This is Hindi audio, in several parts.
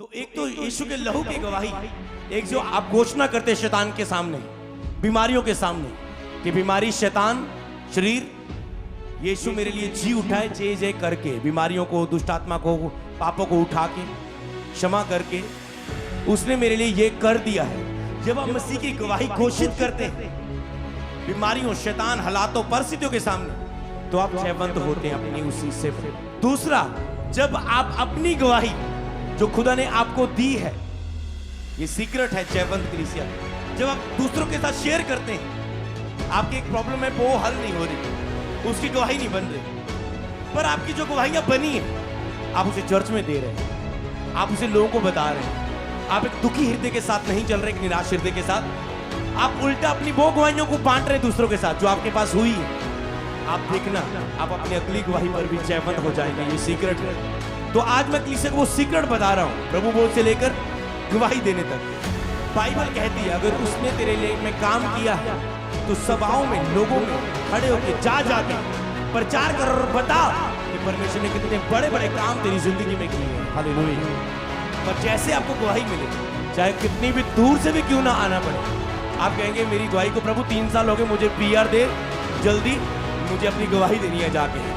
तो एक तो यीशु के लहू की गवाही, एक जो आप घोषणा करते शैतान के सामने, बीमारियों के सामने कि बीमारी, शैतान, शरीर, यीशु मेरे लिए जी उठाए जय जय करके, बीमारियों को, दुष्ट आत्मा को, पापों को उठा के, क्षमा करके उसने मेरे लिए ये कर दिया है। जब आप मसीह की गवाही घोषित करते हैं बीमारियों, शैतान, हालातों, परिस्थितियों के सामने, तो आप जयवंत होते हैं अपनी उसी से। दूसरा, जब आप अपनी गवाही जो खुदा ने आपको दी है, ये सीक्रेट है जयवंत कलीसिया, जब आप दूसरों के साथ शेयर करते हैं, आपकी एक प्रॉब्लम है वो हल नहीं हो रही, उसकी गवाही नहीं बन रही, पर आपकी जो गवाहियां बनी है आप उसे चर्च में दे रहे हैं, आप उसे लोगों को बता रहे हैं। आप एक दुखी हृदय के साथ नहीं चल रहे, एक निराश हृदय के साथ, आप उल्टा अपनी वो गवाहियों को बांट रहे दूसरों के साथ जो आपके पास हुई है। आप देखना, आप अपनी अगली गवाही पर भी जयवंत हो जाएंगे। ये सीक्रेट है। तो आज मैं कलीसिया को वो सीक्रेट बता रहा हूं, प्रभु बोध से लेकर गवाही देने तक। बाइबल कहती है अगर उसने तेरे लिए में काम किया है तो सभाओं में, लोगों में खड़े होकर जा जाके प्रचार कर और बता कि परमेश्वर ने कितने बड़े बड़े काम तेरी जिंदगी में किए हैं। हालेलुया। पर जैसे आपको गवाही मिले, चाहे कितनी भी दूर से भी क्यों ना आना पड़े, आप कहेंगे मेरी गवाही को प्रभु 3 साल हो गए, मुझे पीआर दे, जल्दी मुझे अपनी गवाही देनी है जाके।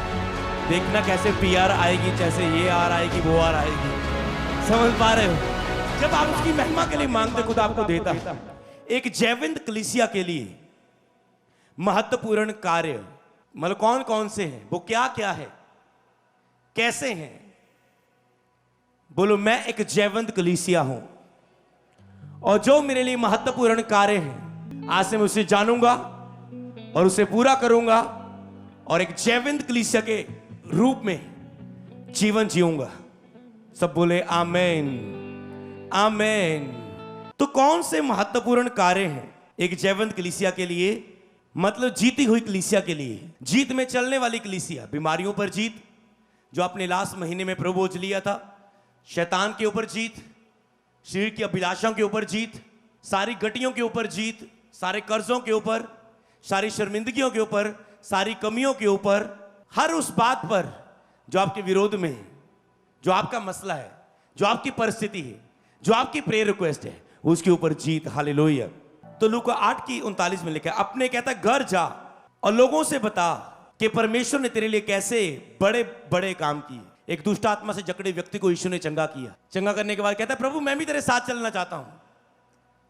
देखना कैसे पीआर आएगी, जैसे ये आर आएगी, वो आर आएगी। समझ पा रहे हो? जब आप उसकी महिमा के लिए मांगते, खुद आपको देता है। एक जयवंत कलीसिया के लिए महत्वपूर्ण कार्य मतलब कौन कौन से हैं, वो क्या क्या है, कैसे हैं? बोलो, मैं एक जयवंत कलीसिया हूं और जो मेरे लिए महत्वपूर्ण कार्य है, आज से मैं उसे जानूंगा और उसे पूरा करूंगा और एक जयवंत कलीसिया के रूप में जीवन जीऊंगा। सब बोले आमेन, आमेन। तो कौन से महत्वपूर्ण कार्य हैं एक जयवंत कलीसिया के लिए? मतलब जीती हुई कलीसिया के लिए, जीत में चलने वाली कलीसिया। बीमारियों पर जीत, जो आपने लास्ट महीने में प्रभु बोझ लिया था। शैतान के ऊपर जीत, शरीर की अभिलाषाओं के ऊपर जीत, सारी गटियों के ऊपर जीत, सारे कर्जों के ऊपर, सारी शर्मिंदगियों के ऊपर, सारी कमियों के ऊपर, हर उस बात पर जो आपके विरोध में है, जो आपका मसला है, जो आपकी परिस्थिति है, जो आपकी प्रेयर रिक्वेस्ट है, उसके ऊपर जीत। हालेलुया। तो लूका 8:39 में लिखा है, अपने कहता घर जा और लोगों से बता कि परमेश्वर ने तेरे लिए कैसे बड़े बड़े काम किए। एक दुष्ट आत्मा से जकड़े व्यक्ति को यीशु ने चंगा किया। चंगा करने के बाद कहता है, प्रभु मैं भी तेरे साथ चलना चाहता हूं,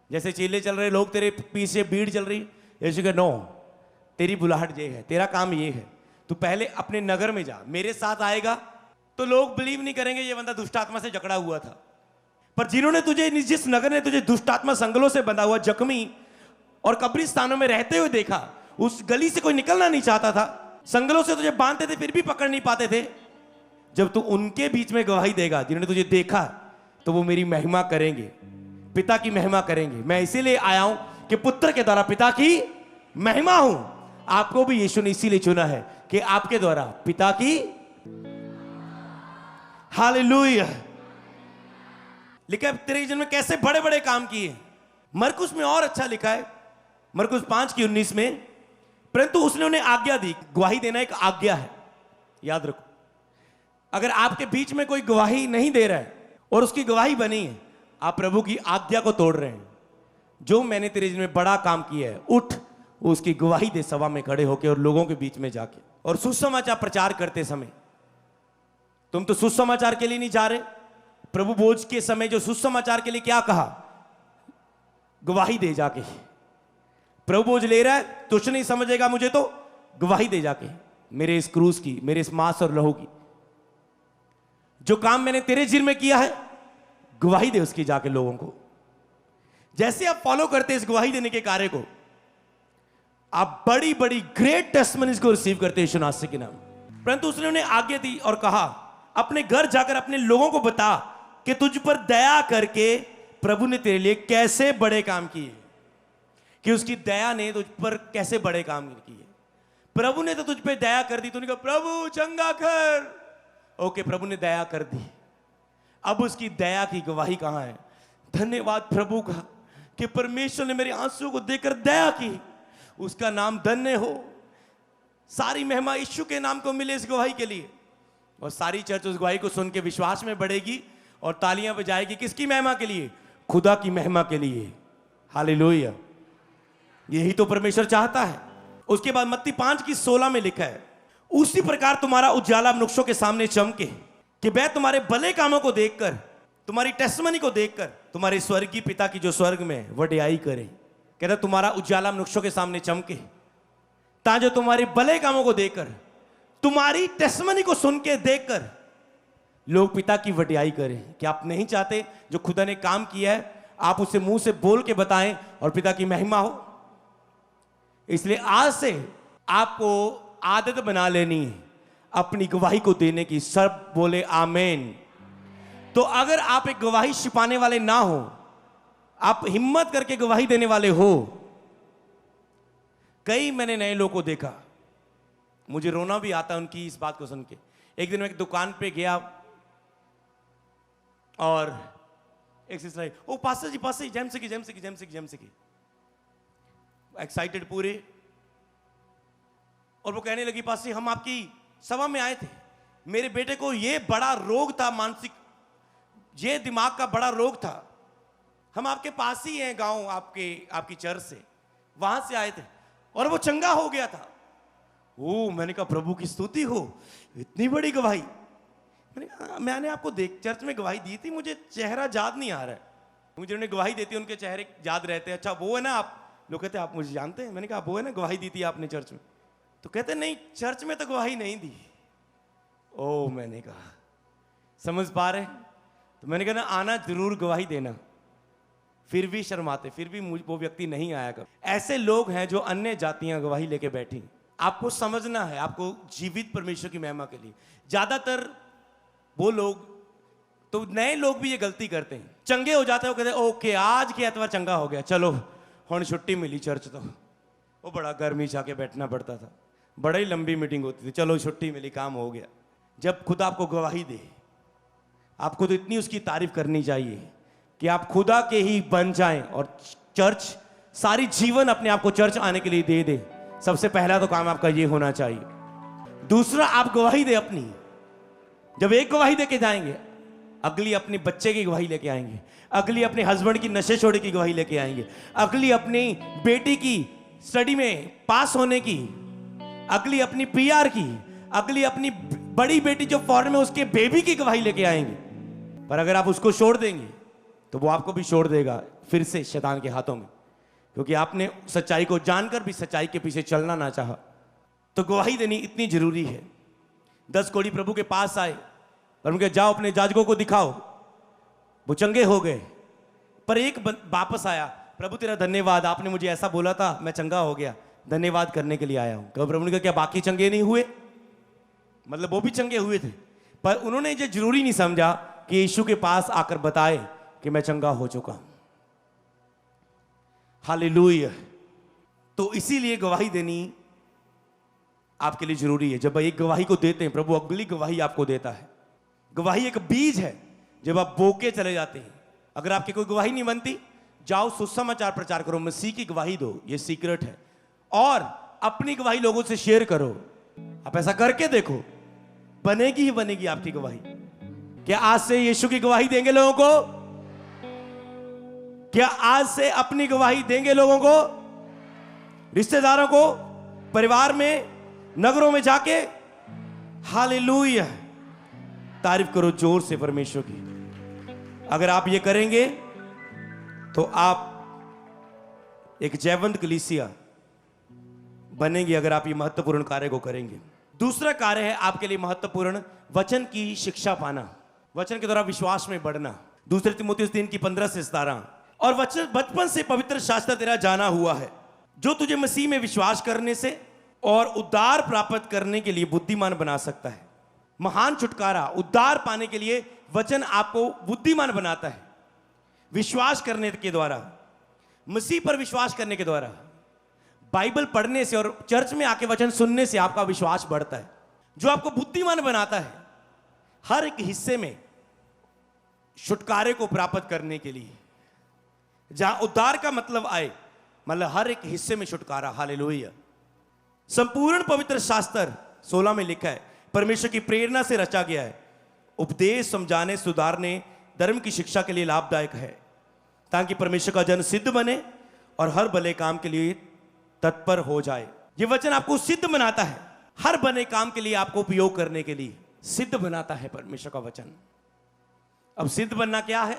जैसे चेले चल रहे, लोग तेरे पीछे भीड़ चल रही। यीशु कहा, नो, तेरी बुलाहट ये है, तेरा काम ये है, तू पहले अपने नगर में जा, मेरे साथ आएगा तो लोग बिलीव नहीं करेंगे ये बंदा दुष्ट आत्मा से जकड़ा हुआ था। पर जिन्होंने तुझे, जिस नगर ने तुझे दुष्ट आत्मा संगलों से बंधा हुआ, जख्मी और कब्रिस्तानों में रहते हुए देखा, उस गली से कोई निकलना नहीं चाहता था, संगलों से तुझे बांधते थे फिर भी पकड़ नहीं पाते थे, जब तू उनके बीच में गवाही देगा जिन्होंने तुझे देखा, तो वो मेरी महिमा करेंगे, पिता की महिमा करेंगे। मैं इसीलिए आया हूं कि पुत्र के द्वारा पिता की महिमा हूं। आपको भी यीशु ने इसीलिए चुना है कि आपके द्वारा पिता की। हालेलुया। लिखा है तेरे जीवन में कैसे बड़े बड़े काम किए। मरकुस में और अच्छा लिखा है, मरकुस 5:19 में, परंतु उसने उन्हें आज्ञा दी। गवाही देना एक आज्ञा है, याद रखो। अगर आपके बीच में कोई गवाही नहीं दे रहा है और उसकी गवाही बनी है, आप प्रभु की आज्ञा को तोड़ रहे हैं। जो मैंने तेरे जीवन में बड़ा काम किया है, उठ उसकी गवाही दे सभा में खड़े होकर और लोगों के बीच में जाके। और सुसमाचार प्रचार करते समय, तुम तो सुसमाचार के लिए नहीं जा रहे। प्रभु भोज के समय जो सुसमाचार के लिए क्या कहा, गवाही दे जाके। प्रभु भोज ले रहा है, तुझ नहीं समझेगा मुझे, तो गवाही दे जाके मेरे इस क्रूस की, मेरे इस मांस और लहू की। जो काम मैंने तेरे जिर में किया है, गवाही दे उसकी जाके लोगों को। जैसे आप फॉलो करते हैं इस गवाही देने के कार्य को, आप बड़ी बड़ी ग्रेट टेस्टमनीज को रिसीव करते हैं यीशु नासरी के नाम। परंतु उसने उन्हें आज्ञा दी और कहा, अपने घर जाकर अपने लोगों को बता कि तुझ पर दया करके प्रभु ने तेरे लिए कैसे बड़े काम किए, कि उसकी दया ने तुझ पर कैसे बड़े काम किए। प्रभु ने तो तुझ पे दया कर दी, तूने कहा प्रभु चंगा कर, ओके, प्रभु ने दया कर दी। अब उसकी दया की गवाही कहां है? धन्यवाद प्रभु का कि परमेश्वर ने मेरे आंसू को देखकर दया की, उसका नाम धन्य हो। सारी महिमा यीशु के नाम को मिले इस गवाही के लिए, और सारी चर्च उस गवाही को सुन के विश्वास में बढ़ेगी और तालियां बजाएगी किसकी महिमा के लिए? खुदा की महिमा के लिए। हालेलुया। यही तो परमेश्वर चाहता है। उसके बाद मत्ती 5:16 में लिखा है, उसी प्रकार तुम्हारा उजाला मनुष्यों के सामने चमके कि वह तुम्हारे भले कामों को देखकर, तुम्हारी टेस्टमनी को देखकर तुम्हारे स्वर्गीय पिता की जो स्वर्ग में वडियाई करे। कहता तुम्हारा उजाला मनुष्यों के सामने चमके, ता जो तुम्हारे भले कामों को देखकर, तुम्हारी टेस्टमनी को सुन के देखकर लोग पिता की वडियाई करें। कि आप नहीं चाहते जो खुदा ने काम किया है आप उसे मुंह से बोल के बताएं और पिता की महिमा हो? इसलिए आज से आपको आदत बना लेनी है अपनी गवाही को देने की। सब बोले आमेन। तो अगर आप एक गवाही छिपाने वाले ना हो, आप हिम्मत करके गवाही देने वाले हो। कई मैंने नए लोगों को देखा, मुझे रोना भी आता उनकी इस बात को सुन के। एक दिन मैं एक दुकान पे गया और एक सिस्टर, ओ पास्टर जी जैम से की एक्साइटेड पूरे, और वो कहने लगी पास्टर हम आपकी सभा में आए थे, मेरे बेटे को ये बड़ा रोग था, मानसिक ये दिमाग का बड़ा रोग था, हम आपके पास ही हैं गांव, आपकी चर्च से, वहां से आए थे और वो चंगा हो गया था। ओ मैंने कहा प्रभु की स्तुति हो, इतनी बड़ी गवाही। मैंने आपको चर्च में गवाही दी थी, मुझे चेहरा याद नहीं आ रहा है। मुझे उन्हें गवाही देती उनके चेहरे याद रहते हैं। अच्छा वो है ना आप? लोग कहते आप मुझे जानते हैं? मैंने कहा वो है ना गवाही दी थी आपने चर्च में? तो कहते नहीं चर्च में तो गवाही नहीं दी। ओ मैंने कहा समझ पा रहे? तो मैंने कहा ना आना जरूर गवाही देना। फिर भी शर्माते, फिर भी वो व्यक्ति नहीं आया कर। ऐसे लोग हैं जो अन्य जातियां गवाही लेके बैठी। आपको समझना है, आपको जीवित परमेश्वर की महिमा के लिए। ज्यादातर वो लोग, तो नए लोग भी ये गलती करते हैं, चंगे हो जाते हैं, वो कहते हैं ओके आज के एतवार चंगा हो गया, चलो हुण छुट्टी मिली चर्च तो। वो बड़ा गर्मी छा के बैठना पड़ता था, बड़ा ही लंबी मीटिंग होती थी, चलो छुट्टी मिली काम हो गया। जब खुदा आपको गवाही दे, आपको तो इतनी उसकी तारीफ करनी चाहिए कि आप खुदा के ही बन जाएं और चर्च सारी जीवन अपने आप को चर्च आने के लिए दे दे। सबसे पहला तो काम आपका ये होना चाहिए। दूसरा आप गवाही दे अपनी। जब एक गवाही दे के जाएंगे, अगली अपने बच्चे की गवाही लेके आएंगे, अगली अपने हस्बैंड की नशे छोड़ने की गवाही लेके आएंगे, अगली अपनी बेटी की स्टडी में पास होने की, अगली अपनी पीआर की, अगली अपनी बड़ी बेटी जो फॉरेन में उसके बेबी की गवाही लेके आएंगे। पर अगर आप उसको छोड़ देंगे तो वो आपको भी छोड़ देगा फिर से शैतान के हाथों में, क्योंकि आपने सच्चाई को जानकर भी सच्चाई के पीछे चलना ना चाहा। तो गवाही देनी इतनी जरूरी है। 10 कोढ़ी प्रभु के पास आए और उनके जाओ अपने जाजकों को दिखाओ, वो चंगे हो गए। पर एक वापस आया, प्रभु तेरा धन्यवाद, आपने मुझे ऐसा बोला था, मैं चंगा हो गया, धन्यवाद करने के लिए आया हूं। कब प्रभु ने कहा क्या बाकी चंगे नहीं हुए? मतलब वो भी चंगे हुए थे, पर उन्होंने ये जरूरी नहीं समझा कि यीशु के पास आकर बताए कि मैं चंगा हो चुका हूं। हालेलुया। तो इसीलिए गवाही देनी आपके लिए जरूरी है। जब एक गवाही को देते हैं, प्रभु अगली गवाही आपको देता है। गवाही एक बीज है, जब आप बो के चले जाते हैं। अगर आपकी कोई गवाही नहीं बनती, जाओ सुसमाचार प्रचार करो, मसीह की गवाही दो, ये सीक्रेट है। और अपनी गवाही लोगों से शेयर करो। आप ऐसा करके देखो, बनेगी ही बनेगी आपकी गवाही। क्या आज से यीशु की गवाही देंगे लोगों को? क्या आज से अपनी गवाही देंगे लोगों को, रिश्तेदारों को, परिवार में, नगरों में जाके? हालेलुया। तारीफ करो जोर से परमेश्वर की। अगर आप ये करेंगे तो आप एक जयवंत कलीसिया बनेंगे, अगर आप ये महत्वपूर्ण कार्य को करेंगे। दूसरा कार्य है आपके लिए महत्वपूर्ण, वचन की शिक्षा पाना, वचन के द्वारा विश्वास में बढ़ना। 2 तीमुथियुस 3:15-17। और वचन बचपन से पवित्र शास्त्र तेरा जाना हुआ है, जो तुझे मसीह में विश्वास करने से और उद्धार प्राप्त करने के लिए बुद्धिमान बना सकता है। महान छुटकारा, उद्धार पाने के लिए वचन आपको बुद्धिमान बनाता है। विश्वास करने के द्वारा, मसीह पर विश्वास करने के द्वारा, बाइबल पढ़ने से और चर्च में आके वचन सुनने से आपका विश्वास बढ़ता है, जो आपको बुद्धिमान बनाता है हर एक हिस्से में छुटकारे को प्राप्त करने के लिए। जहां उद्धार का मतलब आए, मतलब हर एक हिस्से में छुटकारा। हालेलुया। संपूर्ण पवित्र शास्त्र 16 में लिखा है, परमेश्वर की प्रेरणा से रचा गया है, उपदेश, समझाने, सुधारने, धर्म की शिक्षा के लिए लाभदायक है, ताकि परमेश्वर का जन सिद्ध बने और हर भले काम के लिए तत्पर हो जाए। ये वचन आपको सिद्ध बनाता है, हर भले काम के लिए आपको उपयोग करने के लिए सिद्ध बनाता है परमेश्वर का वचन। अब सिद्ध बनना क्या है?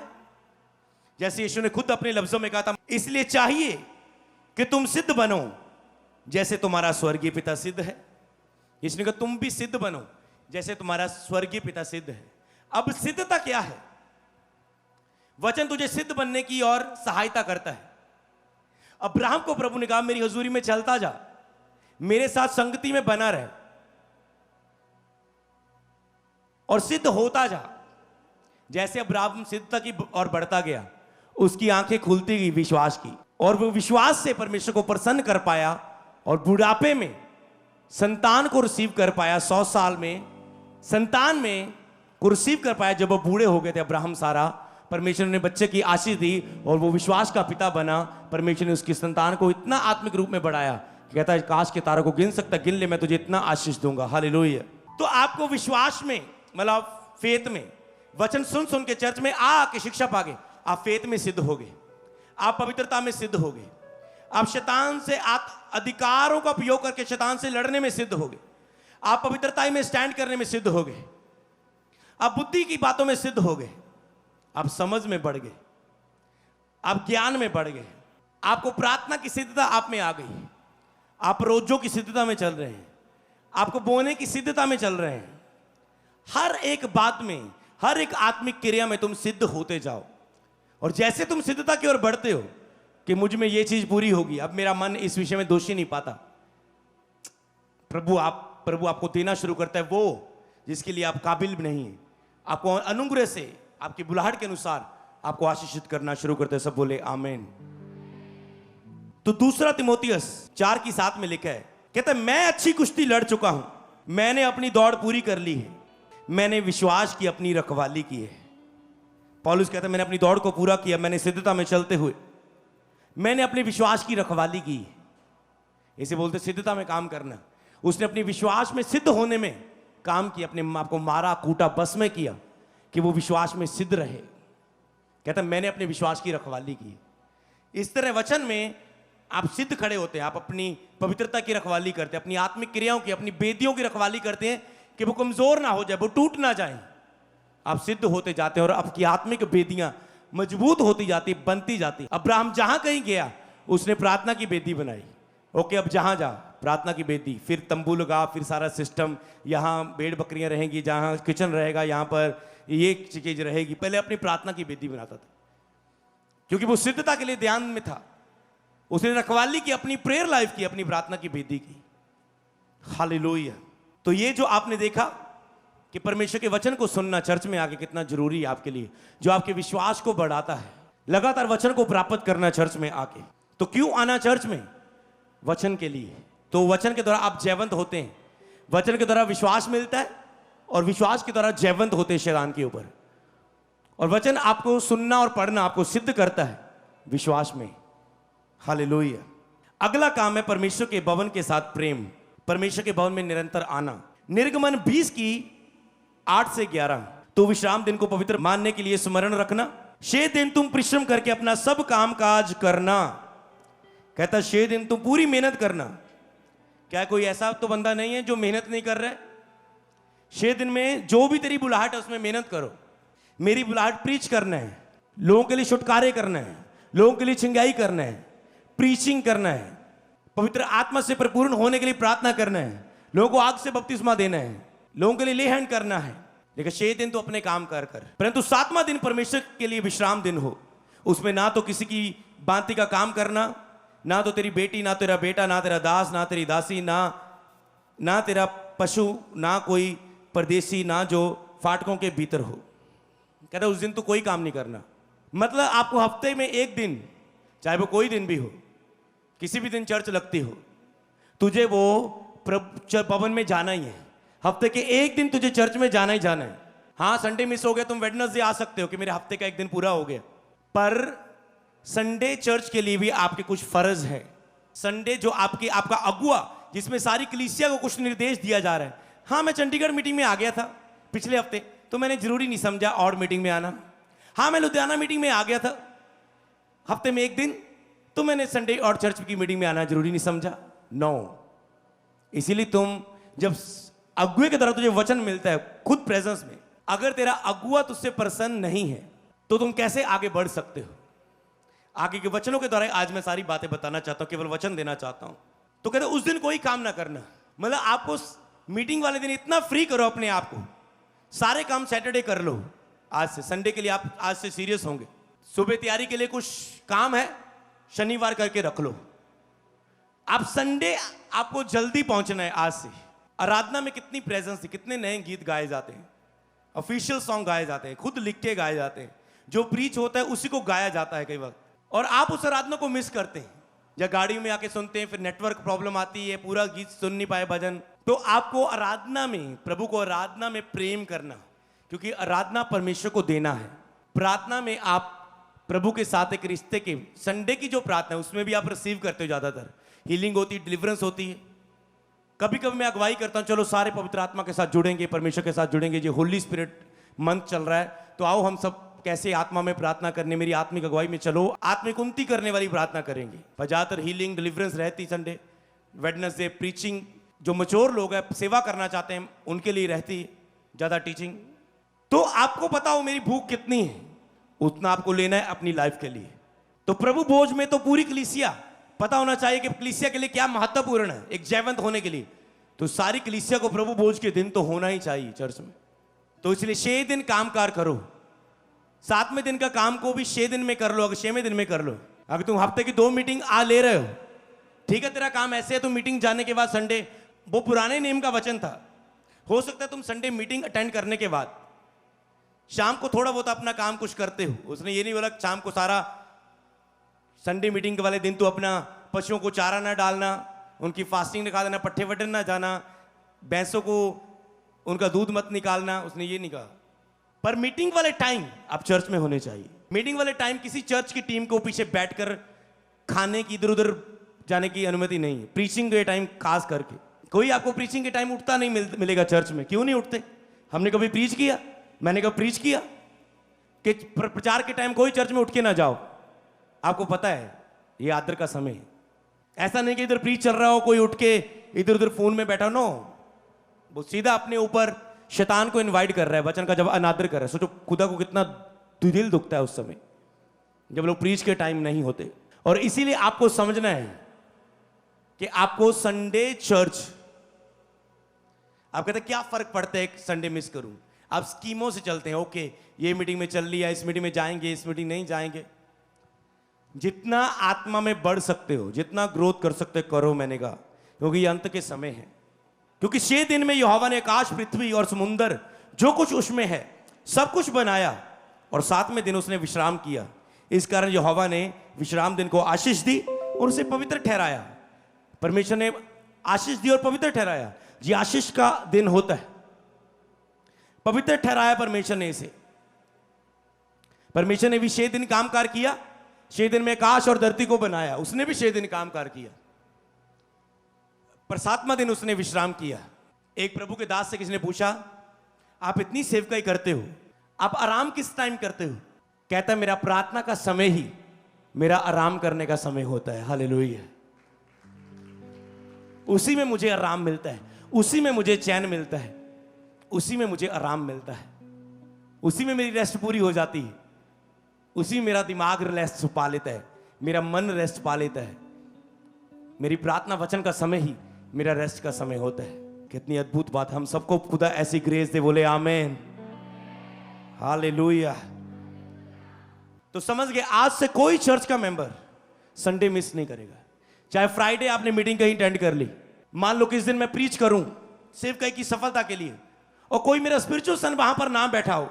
जैसे यीशु ने खुद अपने लफ्जों में कहा था, इसलिए चाहिए कि तुम सिद्ध बनो जैसे तुम्हारा स्वर्गीय पिता सिद्ध है। यीशु ने कहा तुम भी सिद्ध बनो जैसे तुम्हारा स्वर्गीय पिता सिद्ध है। अब सिद्धता क्या है? वचन तुझे सिद्ध बनने की और सहायता करता है। अब्राहम को प्रभु ने कहा मेरी हजूरी में चलता जा, मेरे साथ संगति में बना रहे और सिद्ध होता जा। जैसे अब्राहम सिद्धता की और बढ़ता गया, उसकी आंखें खुलती गई विश्वास की, और वो विश्वास से परमेश्वर को प्रसन्न कर पाया और बुढ़ापे में संतान को रिसीव कर पाया। 100 साल में संतान में को रिसीव कर पाया। जब वो बूढ़े हो गए थे अब्राहम सारा, परमेश्वर ने बच्चे की आशीष दी और वो विश्वास का पिता बना। परमेश्वर ने उसकी संतान को इतना आत्मिक रूप में बढ़ाया, कहता है काश के तारों को गिन सकता, गिन ले, मैं तुझे इतना आशीष दूंगा। हालेलुया। तो आपको विश्वास में, मतलब फेथ में, वचन सुन सुन के चर्च में आके शिक्षा पागे, आप फेथ में सिद्ध होगे, आप पवित्रता में सिद्ध होगे, आप शैतान से अधिकारों का उपयोग करके शैतान से लड़ने में सिद्ध होगे, आप पवित्रता में स्टैंड करने में सिद्ध होगे, आप बुद्धि की बातों में सिद्ध होगे, आप समझ में बढ़ गए, आप ज्ञान में बढ़ गए, आपको प्रार्थना की सिद्धता आप में आ गई, आप रोजों की सिद्धता में चल रहे हैं, आपको बोने की सिद्धता में चल रहे हैं। हर एक बात में, हर एक आत्मिक क्रिया में तुम सिद्ध होते जाओ। और जैसे तुम सिद्धता की ओर बढ़ते हो कि मुझ में ये चीज पूरी होगी, अब मेरा मन इस विषय में दोषी नहीं पाता, प्रभु आपको देना शुरू करता है वो जिसके लिए आप काबिल नहीं है। आपको अनुग्रह से, आपकी बुलाहट के अनुसार आपको आशीषित करना शुरू करते हैं। सब बोले आमीन। तो दूसरा तिमोथियस 4:7 में लिखा है, कहता है मैं अच्छी कुश्ती लड़ चुका हूं, मैंने अपनी दौड़ पूरी कर ली है, मैंने विश्वास की अपनी रखवाली की है। पौलुस कहता है मैंने अपनी दौड़ को पूरा किया, मैंने सिद्धता में चलते हुए मैंने अपने विश्वास की रखवाली की। इसे बोलते सिद्धता में काम करना। उसने अपने विश्वास में सिद्ध होने में काम किया, अपने आप को मारा, कूटा, बस में किया कि वो विश्वास में सिद्ध रहे। कहता है मैंने अपने विश्वास की रखवाली की। इस तरह वचन में आप सिद्ध खड़े होते हैं, आप अपनी पवित्रता की रखवाली करते हैं, अपनी आत्मिक क्रियाओं की, अपनी बेदियों की रखवाली करते हैं कि वो कमजोर ना हो जाए, वो टूट ना जाए। आप सिद्ध होते जाते हैं और आपकी आत्मिक बेदियां मजबूत होती जाती, बनती जाती। अब्राहम जहां कहीं गया उसने प्रार्थना की बेदी बनाई। ओके, अब जहां जा प्रार्थना की बेदी, फिर तंबू लगा, फिर सारा सिस्टम, यहाँ भेड़ बकरियां रहेंगी, जहां किचन रहेगा, यहाँ पर ये चीज रहेगी। पहले अपनी प्रार्थना की बेदी बनाता था क्योंकि वो सिद्धता के लिए ध्यान में था। उसने रखवाली की, अपनी प्रेयर लाइफ की, अपनी प्रार्थना की बेदी की। हालेलुया। तो ये जो आपने देखा कि परमेश्वर के वचन को सुनना चर्च में आके कितना जरूरी है आपके लिए, जो आपके विश्वास को बढ़ाता है, लगातार वचन को प्राप्त करना चर्च में आके। तो क्यों आना चर्च में? वचन के लिए। तो वचन के द्वारा आप जयवंत होते हैं, वचन के द्वारा विश्वास मिलता है और विश्वास के द्वारा जयवंत होते हैं शैतान के ऊपर। और वचन आपको सुनना और पढ़ना आपको सिद्ध करता है विश्वास में। हालेलुया। अगला काम है परमेश्वर के भवन के साथ प्रेम, परमेश्वर के भवन में निरंतर आना। निर्गमन 20:8-11। तो विश्राम दिन को पवित्र मानने के लिए स्मरण रखना, 6 दिन तुम परिश्रम करके अपना सब काम काज करना। कहता 6 दिन तुम पूरी मेहनत करना। क्या कोई ऐसा तो बंदा नहीं है जो मेहनत नहीं कर रहा है? 6 दिन में जो भी तेरी बुलाहट है उसमें मेहनत करो। मेरी बुलाहट प्रीच करना है, लोगों के लिए छुटकारे करना है, लोगों के लिए चिंगाई करना है, प्रीचिंग करना है, पवित्र आत्मा से परिपूर्ण होने के लिए प्रार्थना करना है, लोगों को आग से बपतिस्मा देना है, लोगों के लिए ले हैंड करना है। लेकिन 6 दिन तो अपने काम कर, परंतु 7वां दिन परमेश्वर के लिए विश्राम दिन हो। उसमें ना तो किसी की बांति का काम करना, ना तो तेरी बेटी, ना तेरा बेटा, ना तेरा दास, ना तेरी दासी, ना तेरा पशु, ना कोई परदेसी, ना जो फाटकों के भीतर हो। कहता उस दिन तो कोई काम नहीं करना। मतलब आपको हफ्ते में एक दिन, चाहे वो कोई दिन भी हो, किसी भी दिन चर्च लगती हो, तुझे वो भवन में जाना ही है। हफ्ते के एक दिन तुझे चर्च में जाना ही जाना है। हाँ, संडे मिस हो गया, तुम वेडनेसडे आ सकते हो कि मेरे हफ्ते का एक दिन पूरा हो गया, पर संडे चर्च के लिए भी आपके कुछ फर्ज है। संडे जो आपका अगुआ, जिसमें सारी कलीसिया को कुछ निर्देश दिया जा रहा है। हाँ, मैं चंडीगढ़ मीटिंग में आ गया था पिछले हफ्ते, तो मैंने जरूरी नहीं समझा और मीटिंग में आना। हाँ, मैं लुधियाना मीटिंग में आ गया था हफ्ते में एक दिन, तो मैंने संडे और चर्च की मीटिंग में आना जरूरी नहीं समझा। नो, इसीलिए तुम जब अगुए के द्वारा तुझे वचन मिलता है खुद प्रेजेंस में, अगर तेरा अगुआ तुझसे प्रसन्न नहीं है तो तुम कैसे आगे बढ़ सकते हो? आगे के वचनों के द्वारा आज मैं सारी बातें बताना चाहता हूं, केवल वचन देना चाहता हूं। तो कहते उस दिन कोई काम ना करना, मतलब आपको मीटिंग वाले दिन इतना फ्री करो अपने आप को, सारे काम सैटरडे कर लो। आज से संडे के लिए आप आज से सीरियस होंगे। सुबह तैयारी के लिए कुछ काम है, शनिवार करके रख लो। आप संडे आपको जल्दी पहुंचना है। आज से आराधना में कितनी प्रेजेंस थी, कितने नए गीत गाए जाते हैं, ऑफिशियल सॉन्ग गाए जाते हैं, खुद लिख के गाए जाते हैं, जो प्रीच होता है उसी को गाया जाता है कई वक्त, और आप उस आराधना को मिस करते हैं या गाड़ी में आके सुनते हैं, फिर नेटवर्क प्रॉब्लम आती है, पूरा गीत सुन नहीं पाए भजन। तो आपको आराधना में, प्रभु को आराधना में प्रेम करना, क्योंकि आराधना परमेश्वर को देना है। प्रार्थना में आप प्रभु के साथ एक रिश्ते के, संडे की जो प्रार्थना है उसमें भी आप रिसीव करते हो, ज्यादातर हीलिंग होती है, डिलीवरेंस होती है। कभी कभी मैं अगुवाई करता हूं, चलो सारे पवित्र आत्मा के साथ जुड़ेंगे, परमेश्वर के साथ जुड़ेंगे, जो होली स्पिरिट मंथ चल रहा है, तो आओ हम सब कैसे आत्मा में प्रार्थना करने, मेरी आत्मिक अगुवाई में चलो, आत्मिक उन्नति करने वाली प्रार्थना करेंगे। पर ज्यादातर हीलिंग डिलीवरेंस रहती संडे, वेडनेसडे प्रीचिंग, जो मैच्योर लोग हैं सेवा करना चाहते हैं उनके लिए रहती है ज्यादा टीचिंग। तो आपको पता हो मेरी भूख कितनी है, उतना आपको लेना है अपनी लाइफ के लिए। तो प्रभु भोज में तो पूरी कलीसिया, पता होना चाहिए कि कलीसिया के लिए क्या महत्वपूर्ण है एक जयवंत होने के लिए। तो सारी कलीसिया को प्रभु भोज के दिन तो होना ही चाहिए चर्च में। तो इसलिए 6 दिन कामकार करो, 7वें दिन का काम को भी 6 दिन में कर लो, अगर 6वें दिन में कर लो। अगर तुम हफ्ते की 2 मीटिंग आ ले रहे हो, ठीक है, तेरा काम ऐसे है, तो मीटिंग जाने के बाद संडे, वो पुराने नियम का वचन था, हो सकता है तुम संडे मीटिंग अटेंड करने के बाद शाम को थोड़ा बहुत अपना काम कुछ करते हो। उसने ये नहीं बोला शाम को सारा, संडे मीटिंग वाले दिन तो अपना पशुओं को चारा ना डालना, उनकी फास्टिंग निकाल देना, पट्ठे वटन ना जाना, भैंसों को उनका दूध मत निकालना, उसने ये नहीं कहा। पर मीटिंग वाले टाइम आप चर्च में होने चाहिए। मीटिंग वाले टाइम किसी चर्च की टीम को पीछे बैठकर खाने की, इधर उधर जाने की अनुमति नहीं है। प्रीचिंग के टाइम खास करके कोई आपको प्रीचिंग के टाइम उठता नहीं मिलेगा चर्च में। क्यों नहीं उठते? हमने कभी प्रीच किया? मैंने कभी प्रीच किया कि प्रचार के टाइम कोई चर्च में उठ के ना जाओ? आपको पता है ये आदर का समय है। ऐसा नहीं कि इधर प्रीच चल रहा हो कोई उठ के इधर उधर फोन में बैठा, नो, वो सीधा अपने ऊपर शैतान को इनवाइट कर रहा है, वचन का जब अनादर कर रहा है। सोचो खुदा को कितना दिल दुखता है उस समय जब लोग प्रीच के टाइम नहीं होते। और इसीलिए आपको समझना है कि आपको संडे चर्च, आप कहते क्या फर्क पड़ता है संडे मिस करूं? आप स्कीमों से चलते हैं, ओके ये मीटिंग में चल लिया, इस मीटिंग में जाएंगे, इस मीटिंग नहीं जाएंगे। जितना आत्मा में बढ़ सकते हो, जितना ग्रोथ कर सकते हो करो, मैंने कहा, क्योंकि ये अंत के समय है। क्योंकि 6 दिन में यहोवा ने आकाश, पृथ्वी और समुंदर जो कुछ उसमें है सब कुछ बनाया, और 7वें दिन उसने विश्राम किया। इस कारण यहोवा ने विश्राम दिन को आशीष दी और उसे पवित्र ठहराया। परमेश्वर ने आशीष दी और पवित्र ठहराया। ये आशीष का दिन होता है, पवित्र ठहराया परमेश्वर ने इसे। परमेश्वर ने भी 6 दिन कामकार किया, 6 दिन में आकाश और धरती को बनाया, उसने भी 6 दिन कामकार किया, पर 7वां दिन उसने विश्राम किया। एक प्रभु के दास से किसी ने पूछा, आप इतनी सेवकाई करते हो, आप आराम किस टाइम करते हो? कहता है मेरा प्रार्थना का समय ही मेरा आराम करने का समय होता है। हालेलुया। उसी में मुझे आराम मिलता है, उसी में मुझे चैन मिलता है, उसी में मुझे आराम मिलता है, उसी में मेरी रेस्ट पूरी हो जाती है, उसी में मेरा दिमाग रेस्ट पा लेता है, मेरा मन रेस्ट पा लेता है। मेरी प्रार्थना वचन का समय ही मेरा रेस्ट का समय होता है। कितनी अद्भुत बात। हम सबको खुदा ऐसी ग्रेस दे, बोले आमेन, हालेलुया। तो समझ गए, आज से कोई चर्च का मेंबर संडे मिस नहीं करेगा। चाहे फ्राइडे आपने मीटिंग कहीं अटेंड कर ली, मान लो किस दिन मैं प्रीच करूं सेवकाई की सफलता के लिए, और कोई मेरा स्पिरिचुअल सन वहां पर ना बैठा हो,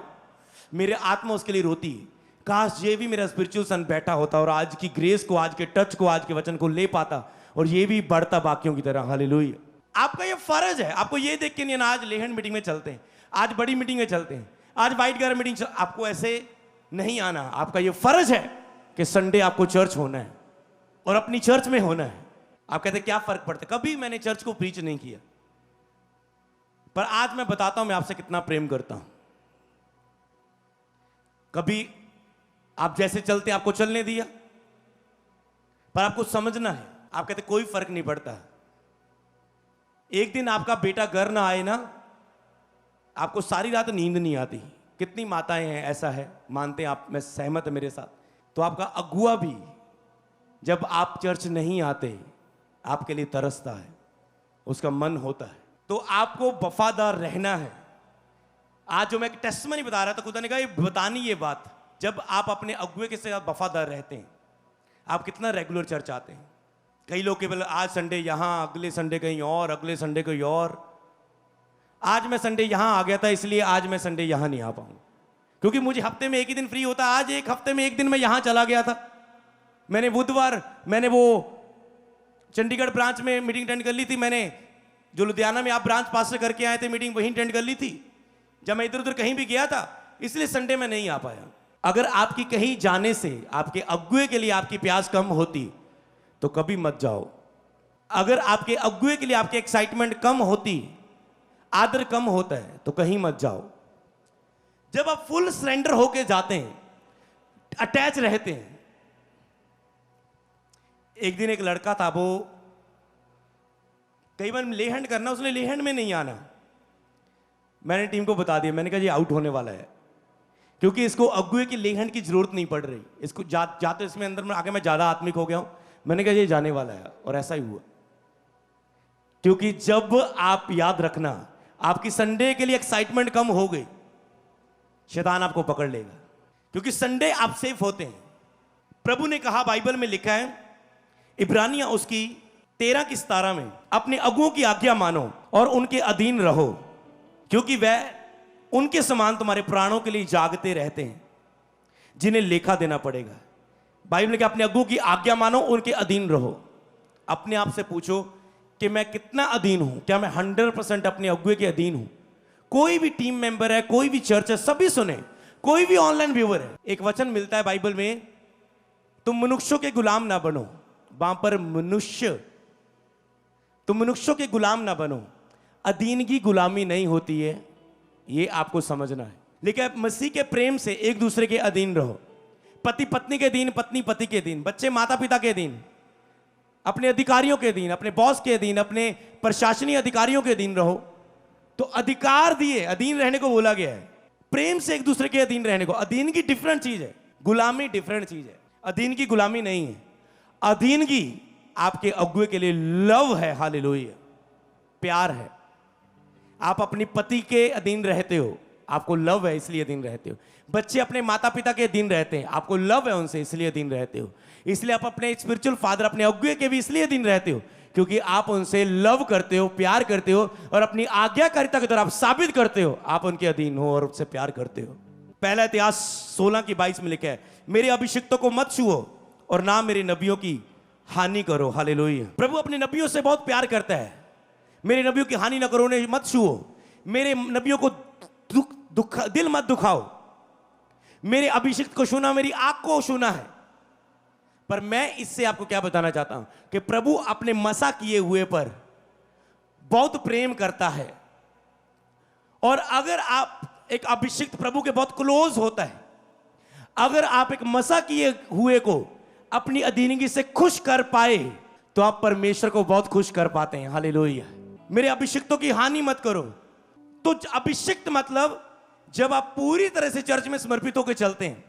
मेरे आत्मा उसके लिए रोती है, काश ये भी मेरा स्पिरिचुअल सन बैठा होता और आज की ग्रेस को, आज के टच को, आज के वचन को ले पाता, और ये भी बढ़ता बाकियों की तरह। हालेलुया। आपका ये फर्ज है, आपको ये देख के नहीं ना आज लेहन मीटिंग में चलते हैं, आज बड़ी मीटिंग में चलते हैं, आज वाइट गार मीटिंग, आपको ऐसे नहीं आना। आपका ये फर्ज है कि संडे आपको चर्च होना है और अपनी चर्च में होना है। आप कहते क्या फर्क पड़ता है? कभी मैंने चर्च को प्रीच नहीं किया, पर आज मैं बताता हूं मैं आपसे कितना प्रेम करता हूं। कभी आप जैसे चलते आपको चलने दिया, पर आपको समझना है, आप कहते कोई फर्क नहीं पड़ता। एक दिन आपका बेटा घर ना आए ना, आपको सारी रात नींद नहीं आती। कितनी माताएं हैं ऐसा है, मानते हैं आप, मैं सहमत है मेरे साथ। तो आपका अगुआ भी जब आप चर्च नहीं आते आपके लिए तरसता है, उसका मन होता है। तो आपको वफादार रहना है। आज जो मैं एक टेस्टमनी बता रहा था, खुदा ने कहा ये बतानी ये बात, जब आप अपने अगुए के साथ वफादार रहते हैं, आप कितना रेगुलर चर्च आते हैं। कई लोग केवल आज संडे यहां, अगले संडे कहीं और, अगले संडे कहीं और। आज मैं संडे यहां आ गया था इसलिए आज मैं संडे यहां नहीं आ पाऊंगा, क्योंकि मुझे हफ्ते में एक ही दिन फ्री होता। आज एक हफ्ते में एक दिन मैं यहां चला गया था। मैंने बुधवार मैंने वो चंडीगढ़ ब्रांच में मीटिंग अटेंड कर ली थी। मैंने जो लुधियाना में आप ब्रांच पास से करके आए थे मीटिंग, वहीं अटेंड कर ली थी। जब मैं इधर उधर कहीं भी गया था, इसलिए संडे में नहीं आ पाया। अगर आपकी कहीं जाने से आपके अगुए के लिए आपकी प्यास कम होती तो कभी मत जाओ। अगर आपके अगुए के लिए आपकी एक्साइटमेंट कम होती, आदर कम होता है, तो कहीं मत जाओ। जब आप फुल सरेंडर होके जाते हैं, अटैच रहते हैं। एक दिन एक लड़का था, वो कई बार लेहैंड करना, उसने लेहैंड में नहीं आना। मैंने टीम को बता दिया, मैंने कहा ये आउट होने वाला है, क्योंकि इसको अगुए की लेहैंड की जरूरत नहीं पड़ रही। इसको जाते इसमें अंदर में आगे मैं ज्यादा आत्मिक हो गया हूं। मैंने कहा ये जाने वाला है, और ऐसा ही हुआ। क्योंकि जब आप याद रखना, आपकी संडे के लिए एक्साइटमेंट कम हो गई, शैतान आपको पकड़ लेगा। क्योंकि संडे आप सेफ होते हैं। प्रभु ने कहा, बाइबल में लिखा है इब्रानियां उसकी 13 की 17 में, अपने अगुओं की आज्ञा मानो और उनके अधीन रहो, क्योंकि वह उनके समान तुम्हारे प्राणों के लिए जागते रहते हैं, जिन्हें लेखा देना पड़ेगा। बाइबल ने कहा अपने अगुओं की आज्ञा मानो, उनके अधीन रहो। अपने आप से पूछो कि मैं कितना अधीन हूं? क्या मैं 100% अपने अगुए के अधीन हूं? कोई भी टीम मेंबर है, कोई भी चर्च है, सभी सुने, कोई भी ऑनलाइन व्यूअर है, एक वचन मिलता है बाइबल में, तुम मनुष्यों के गुलाम ना बनो। वहां पर मनुष्य, तुम मनुष्यों के गुलाम ना बनो। अधीनगी गुलामी नहीं होती है, ये आपको समझना है। लेकिन मसीह के प्रेम से एक दूसरे के अधीन रहो। पति पत्नी के अधीन, पत्नी पति के अधीन, बच्चे माता पिता के अधीन, अपने अधिकारियों के अधीन, अपने बॉस के अधीन, अपने प्रशासनिक अधिकारियों के अधीन रहो। तो अधिकार दिए, अधीन रहने को बोला गया है, प्रेम से एक दूसरे के अधीन रहने को। अधीनगी डिफरेंट चीज है, गुलामी डिफरेंट चीज है। अधीनगी गुलामी नहीं है। अधीनगी आपके अगुए के लिए लव है, हालेलुया, प्यार है। आप अपनी पति के अधीन रहते हो, आपको लव है इसलिए अधीन रहते हो। बच्चे अपने माता पिता के अधीन रहते हैं, आपको लव है उनसे इसलिए अधीन रहते हो। इसलिए आप अपने स्पिरिचुअल फादर, अपने अगुए के भी इसलिए अधीन रहते हो, क्योंकि आप उनसे लव करते हो, प्यार करते हो, और अपनी आज्ञाकारिता के द्वारा आप साबित करते हो आप उनके अधीन हो और उनसे प्यार करते हो। पहला इतिहास 16:22 में लिखा है, मेरे अभिषिक्तों को मत छुओ और ना मेरे नबियों की हानि करो। हालेलुया। प्रभु अपने नबियों से बहुत प्यार करता है। मेरे नबियों की हानि ना करो, उन्हें मत छुओ, मेरे नबियों को दिल मत दुखाओ। मेरे अभिषिक्त को छूना मेरी आंख को छूना है। पर मैं इससे आपको क्या बताना चाहता हूं कि प्रभु अपने मसा किए हुए पर बहुत प्रेम करता है। और अगर आप एक अभिषिक्त प्रभु के बहुत क्लोज होता है, अगर आप एक मसा किए हुए को अपनी अधीनगी से खुश कर पाए, तो आप परमेश्वर को बहुत खुश कर पाते हैं। हालेलुया। मेरे अभिषिक्तों की हानि मत करो। तो अभिषिक्त मतलब जब आप पूरी तरह से चर्च में समर्पित होकर चलते हैं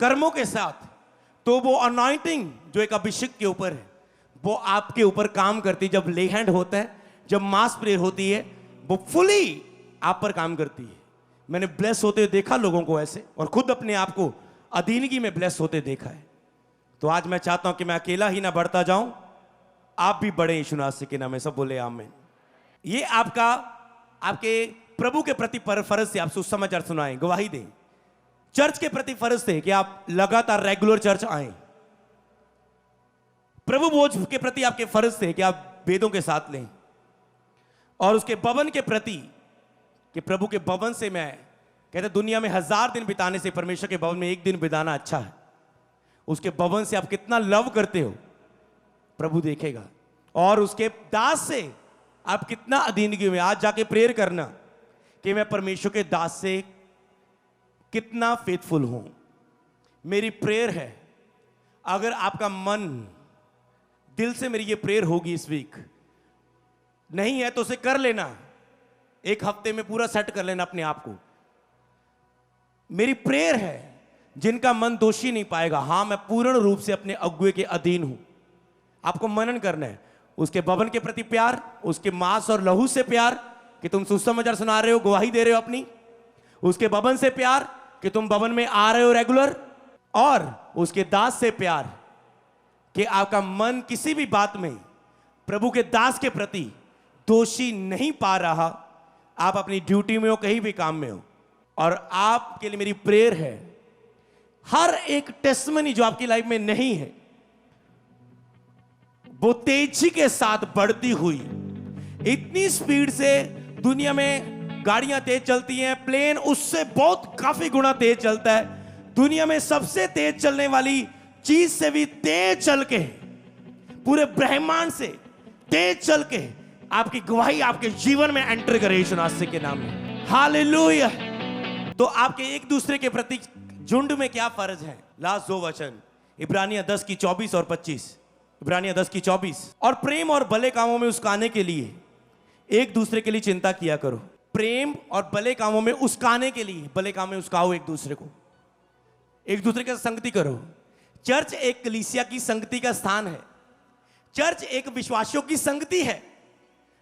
कर्मों के साथ, तो वो अनॉइंटिंग जो एक अभिषिक्त के ऊपर है वो आपके ऊपर काम करती है। जब ले हैंड होता है, जब मास प्रेयर होती है, वो फुली आप पर काम करती है। मैंने ब्लेस होते देखा लोगों को ऐसे, और खुद अपने आप को अधीनगी में ब्लेस होते देखा है। तो आज मैं चाहता हूं कि मैं अकेला ही ना बढ़ता जाऊं, आप भी बढ़े यीशु नासरी के नाम में। सब बोले आमीन। ये आपके प्रभु के प्रति फर्ज से आप सुसमाचार सुनाएं, गवाही दें। चर्च के प्रति फर्ज थे कि आप लगातार रेगुलर चर्च आएं। प्रभु बोझ के प्रति आपके फर्ज थे कि आप वेदों के साथ लें। और उसके भवन के प्रति कि प्रभु के भवन से, मैं कहते दुनिया में 1000 दिन बिताने से परमेश्वर के भवन में एक दिन बिताना अच्छा है। उसके भवन से आप कितना लव करते हो प्रभु देखेगा। और उसके दास से आप कितना अधीनगी में, आज जाके प्रेयर करना कि मैं परमेश्वर के दास से कितना फेथफुल हूं। मेरी प्रेयर है, अगर आपका मन दिल से, मेरी ये प्रेयर होगी इस वीक, नहीं है तो उसे कर लेना, एक हफ्ते में पूरा सेट कर लेना अपने आप को। मेरी प्रेयर है जिनका मन दोषी नहीं पाएगा, हां मैं पूर्ण रूप से अपने अगुए के अधीन हूं। आपको मनन करना है, उसके भवन के प्रति प्यार, उसके मांस और लहू से प्यार कि तुम सुसमाचार सुना रहे हो, गवाही दे रहे हो अपनी, उसके भवन से प्यार कि तुम भवन में आ रहे हो रेगुलर, और उसके दास से प्यार कि आपका मन किसी भी बात में प्रभु के दास के प्रति दोषी नहीं पा रहा। आप अपनी ड्यूटी में हो, कहीं भी काम में हो, और आपके लिए मेरी प्रेयर है, हर एक टेस्टमनी जो आपकी लाइफ में नहीं है वो तेजी के साथ बढ़ती हुई, इतनी स्पीड से दुनिया में गाड़ियां तेज चलती हैं, प्लेन उससे बहुत काफी गुना तेज चलता है, दुनिया में सबसे तेज चलने वाली चीज से भी तेज चल के, पूरे ब्रह्मांड से तेज चल के आपकी गवाही आपके जीवन में एंटर करे यीशु मसीह के नाम में। हालेलुया। तो आपके एक दूसरे के प्रति झुंड में क्या फर्ज है? लास्ट 2 वचन इब्रानियं 10 की 24 और 25। इब्रानियं 10 की 24। और प्रेम और भले कामों में उस्काने के लिए एक दूसरे के लिए चिंता किया करो। प्रेम और भले कामों में उस्काने के लिए, भले काम में उस्काओ एक दूसरे को, एक दूसरे के साथ संगति करो। चर्च एक कलीसिया की संगति का स्थान है, चर्च एक विश्वासियों की संगति है।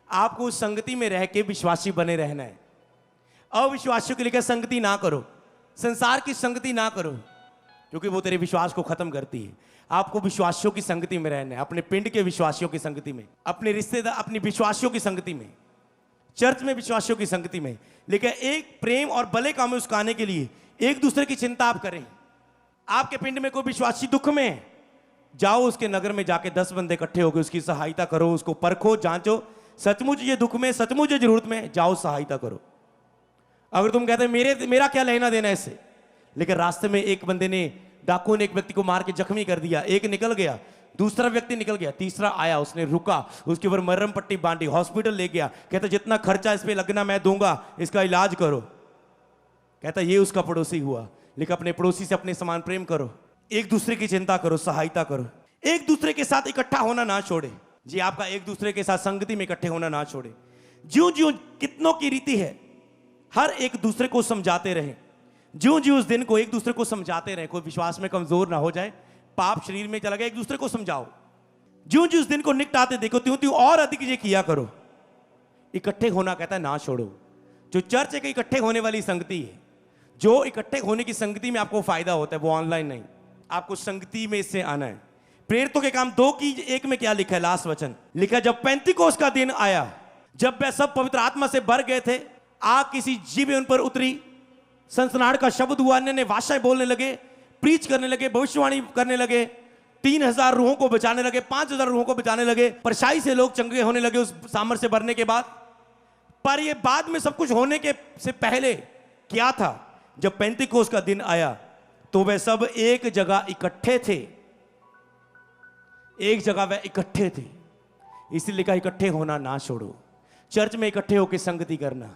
आपको उस संगति में रह के विश्वासी बने रहना है। अविश्वासियों के लिए संगति ना करो, संसार की संगति ना करो, क्योंकि वो तेरे विश्वास को खत्म करती है। आपको विश्वासियों की संगति में रहना है, अपने पिंड के विश्वासियों की संगति में, अपने रिश्तेदार, अपनी विश्वासियों की संगति में, चर्च में विश्वासियों की संगति में। लेकिन एक प्रेम और भले काम में उस्काने के लिए एक दूसरे की चिंता आप करें। आपके पिंड में कोई विश्वासी दुख में है, जाओ उसके नगर में जाके 10 बंदे इकट्ठे होकर उसकी सहायता करो, उसको परखो, जांचो, सचमुच ये दुख में, सचमुच ये जरूरत में, जाओ सहायता करो। अगर तुम कहते मेरा क्या लेना देना इससे, लेकिन रास्ते में एक बंदे ने, डाकू ने एक व्यक्ति को मार के जख्मी कर दिया, एक निकल गया, दूसरा व्यक्ति निकल गया, तीसरा आया, उसने रुका, उसके ऊपर मरहम पट्टी बांधी, हॉस्पिटल ले गया, कहता जितना खर्चा इस पे लगना मैं दूंगा, इसका इलाज करो। कहता ये उसका पड़ोसी हुआ। लेकिन अपने पड़ोसी से अपने समान प्रेम करो, एक दूसरे की चिंता करो, सहायता करो, एक दूसरे के साथ इकट्ठा होना ना छोड़े। जी, आपका एक दूसरे के साथ संगति में इकट्ठे होना ना छोड़े। ज्यों ज्यों कितनों की रीति है, हर एक दूसरे को समझाते रहे, ज्यों ज्यों उस दिन को एक दूसरे को समझाते रहे, कोई विश्वास में कमजोर ना हो जाए, पाप शरीर में चला गया, एक दूसरे को समझाओ। ज्यों ज्यों उस दिन को निकट आते देखो, त्यों त्यों और अधिक ये किया करो। इकट्ठे होना कहता है ना छोड़ो। जो चर्च एक इकट्ठे होने वाली संगति है, जो इकट्ठे होने की संगति में आपको फायदा होता है, वो ऑनलाइन नहीं, आपको संगति में इससे आना है। प्रेरितों के काम 2 की 1 में क्या लिखा है? लास्ट वचन लिखा है, जब पेंतिकोस्त का दिन आया, जब वे सब पवित्र आत्मा से भर गए थे, आग किसी जीव उन पर उतरी, सनसनाहट का शब्द हुआ, अन्य भाषाएं बोलने लगे, प्रीच करने लगे, भविष्यवाणी करने लगे, 3000 रूहों को बचाने लगे, 5000 रूहों को बचाने लगे, परछाई से लोग चंगे होने लगे उस सामर्थ से भरने के बाद। पर ये बाद में सब कुछ होने के से पहले क्या था? जब पेंतिकोस्त का दिन आया तो वे सब एक जगह इकट्ठे थे, एक जगह वे इकट्ठे थे। इसलिए लिखा इकट्ठे होना ना छोड़ो। चर्च में इकट्ठे होकर संगति करना,